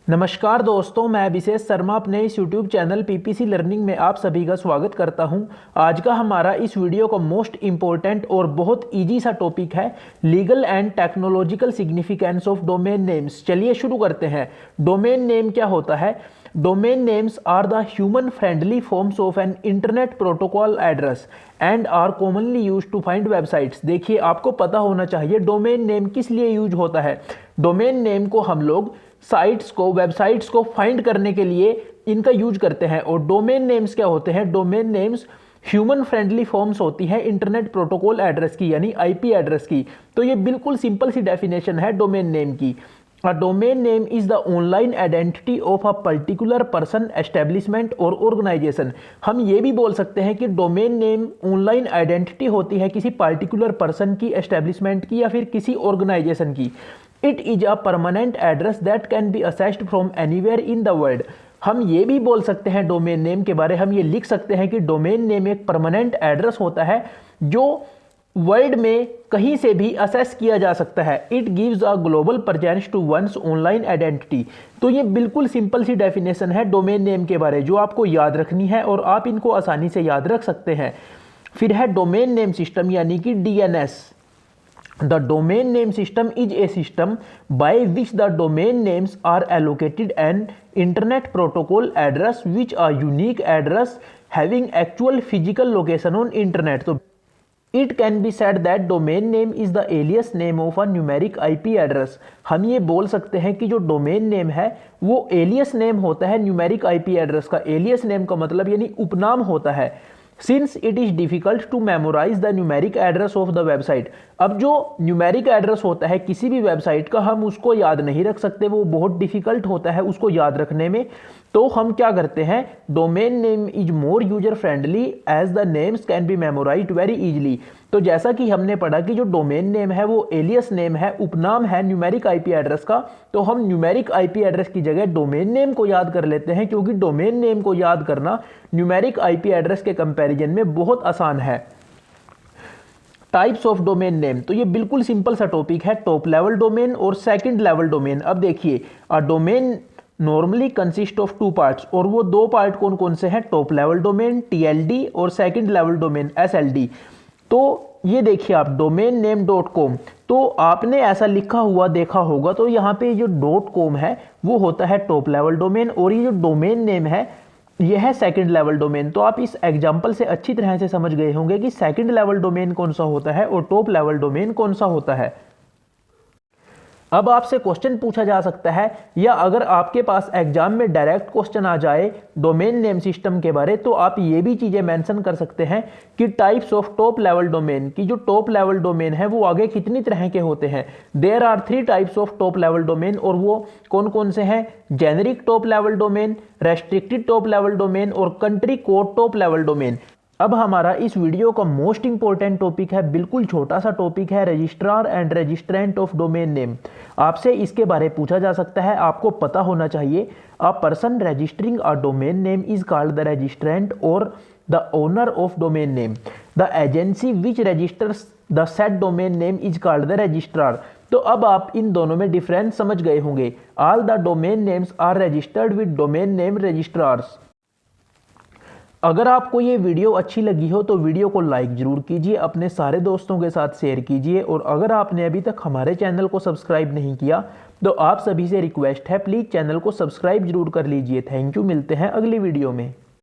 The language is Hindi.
नमस्कार दोस्तों, मैं अभिषेक शर्मा अपने इस YouTube चैनल पीपीसी लर्निंग में आप सभी का स्वागत करता हूं। आज का हमारा इस वीडियो का मोस्ट इम्पोर्टेंट और बहुत इजी सा टॉपिक है legal and technological significance of domain names. चलिए शुरू करते हैं। डोमेन नेम क्या होता है? Domain names are the human friendly forms of an internet protocol address and are commonly use to find websites. देखिए, आपको पता होना चाहिए डोमेन नेम किस लिए यूज होता है। डोमेन नेम को हम लोग साइट्स को, वेबसाइट्स को फाइंड करने के लिए इनका यूज करते हैं। और डोमेन नेम्स क्या होते हैं? Domain names human friendly forms होती है इंटरनेट प्रोटोकॉल एड्रेस की, यानी आईपी एड्रेस की। तो ये बिल्कुल सिंपल सी डेफिनेशन है डोमेन नेम की। अ domain name is the online identity of a particular person, establishment और ऑर्गेनाइजेशन। हम ये भी बोल सकते हैं कि डोमेन नेम ऑनलाइन आइडेंटिटी होती है किसी पर्टिकुलर पर्सन की, एस्टेब्लिशमेंट की या फिर किसी ऑर्गेनाइजेशन की। It is a permanent address that can be assessed from anywhere in the world. हम ये भी बोल सकते हैं डोमेन नेम के बारे, हम ये लिख सकते हैं कि डोमेन नेम एक परमानेंट एड्रेस होता है जो वर्ल्ड में कहीं से भी असेस किया जा सकता है। It gives a global presence to one's online identity. तो ये बिल्कुल सिंपल सी डेफिनेशन है डोमेन नेम के बारे, जो आपको याद रखनी है और आप इनको आसानी से याद रख सकते हैं। फिर है डोमेन नेम सिस्टम, यानी कि DNS. The domain name system is a system by which the domain names are allocated an internet protocol address, which a unique address having actual physical location on internet. So it can be said that domain name is the alias name of a numeric IP address. हम ये बोल सकते हैं कि जो डोमेन नेम है वो एलियस नेम होता है न्यूमेरिक आईपी एड्रेस का। एलियस नेम का मतलब यानी उपनाम होता है। Since it is difficult to memorise the numeric address of the website. अब जो न्यूमेरिक एड्रेस होता है किसी भी वेबसाइट का, हम उसको याद नहीं रख सकते, वो बहुत डिफिकल्ट होता है उसको याद रखने में। तो हम क्या करते हैं, domain name is more user friendly as the names can be memorised very easily. तो जैसा कि हमने पढ़ा कि जो डोमेन नेम है वो एलियस नेम है, उपनाम है न्यूमेरिक आईपी एड्रेस का। तो हम न्यूमेरिक आईपी एड्रेस की जगह डोमेन नेम को याद कर लेते हैं, क्योंकि डोमेन नेम को याद करना न्यूमेरिक आईपी एड्रेस के कंपैरिजन में बहुत आसान है। टाइप्स ऑफ डोमेन नेम, तो ये बिल्कुल सिंपल सा टॉपिक है। टॉप लेवल डोमेन और सेकंड लेवल डोमेन। अब देखिए, a domain normally consist of two parts, और वो दो पार्ट कौन कौन से हैं? टॉप लेवल डोमेन TLD और सेकंड लेवल डोमेन SLD। तो ये देखिए आप डोमेन नेम .com, तो आपने ऐसा लिखा हुआ देखा होगा। तो यहाँ पे जो .com है वो होता है टॉप लेवल डोमेन, और ये जो डोमेन नेम है यह है सेकंड लेवल डोमेन। तो आप इस एग्जांपल से अच्छी तरह से समझ गए होंगे कि सेकंड लेवल डोमेन कौन सा होता है और टॉप लेवल डोमेन कौन सा होता है। अब आपसे क्वेश्चन पूछा जा सकता है, या अगर आपके पास एग्जाम में डायरेक्ट क्वेश्चन आ जाए डोमेन नेम सिस्टम के बारे, तो आप ये भी चीजें मेंशन कर सकते हैं कि types of top level domain, की जो टॉप लेवल डोमेन है वो आगे कितनी तरह के होते हैं। There are 3 types of top level domain, और वो कौन कौन से हैं? Generic top level domain, restricted top level domain और country code top level domain. अब हमारा इस वीडियो का मोस्ट इंपॉर्टेंट टॉपिक है, बिल्कुल छोटा सा टॉपिक है, registrar and registrant of domain name. आपसे इसके बारे में पूछा जा सकता है, आपको पता होना चाहिए। A person registering a domain name is called the registrant और the owner of domain name. The agency which registers the set domain name is called the registrar. तो अब आप इन दोनों में डिफरेंस समझ गए होंगे। All the domain names are registered with domain name registrars. अगर आपको ये वीडियो अच्छी लगी हो तो वीडियो को लाइक जरूर कीजिए, अपने सारे दोस्तों के साथ शेयर कीजिए, और अगर आपने अभी तक हमारे चैनल को सब्सक्राइब नहीं किया तो आप सभी से रिक्वेस्ट है, प्लीज़ चैनल को सब्सक्राइब जरूर कर लीजिए। थैंक यू, मिलते हैं अगली वीडियो में।